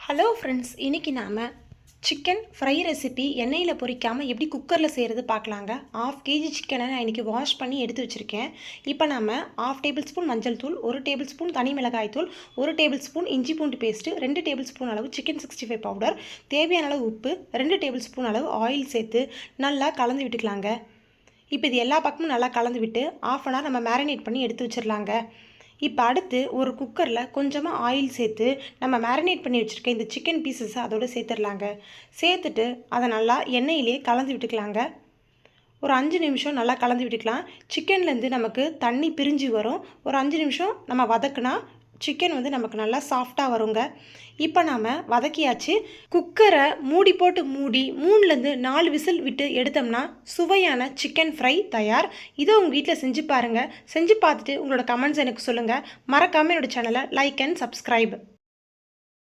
Hello friends, இன்றைக்கி நாம் chicken fry recipe எண்ணெயில் பொரிக்காமல் எப்படி குக்கரில் செய்கிறது பார்க்கலாங்க. 1/2 kg சிக்கனை நான் இன்றைக்கி வாஷ் பண்ணி எடுத்து வச்சுருக்கேன். இப்போ நம்ம 1/2 டேபிள் ஸ்பூன் மஞ்சள் தூள், 1 டேபிள் ஸ்பூன் தனி மிளகாய் தூள், 1 டேபிள் ஸ்பூன் இஞ்சி பூண்டு பேஸ்ட்டு, 2 டேபிள் ஸ்பூன் அளவு சிக்கன் 65 பவுடர், தேவையான அளவு உப்பு, 2 டேபிள் ஸ்பூன் அளவு ஆயில் சேர்த்து நல்லா கலந்து விட்டுக்கலாங்க. இப்போ இது எல்லா பக்கமும் நல்லா கலந்து விட்டு 1/2 அன் ஹவர் நம்ம மேரினேட் பண்ணி எடுத்து வச்சிடலாங்க. இப்போ அடுத்து ஒரு குக்கரில் கொஞ்சமாக ஆயில் சேர்த்து நம்ம மேரினேட் பண்ணி வச்சுருக்க இந்த சிக்கன் பீசஸை அதோடு சேர்த்துடலாங்க. சேர்த்துட்டு அதை நல்லா எண்ணெயிலே கலந்து விட்டுக்கலாங்க. ஒரு 5 நிமிஷம் நல்லா கலந்து விட்டுக்கலாம். சிக்கன்லேருந்து நமக்கு தண்ணி பிரிஞ்சு வரும். ஒரு 5 நிமிஷம் நம்ம வதக்குனா சிக்கன் நமக்கு நல்லா சாஃப்டாக வருங்க. இப்போ நாம் வதக்கியாச்சு. குக்கரை மூடி போட்டு மூடி 3லேருந்து 4 விசில் விட்டு எடுத்தோம்னா சுவையான சிக்கன் ஃப்ரை தயார். இதை உங்கள் வீட்டில் செஞ்சு பாருங்கள். செஞ்சு பார்த்துட்டு உங்களோட கமெண்ட்ஸ் எனக்கு சொல்லுங்கள். மறக்காமல் என்னோடய சேனலை லைக் அண்ட் சப்ஸ்கிரைப்.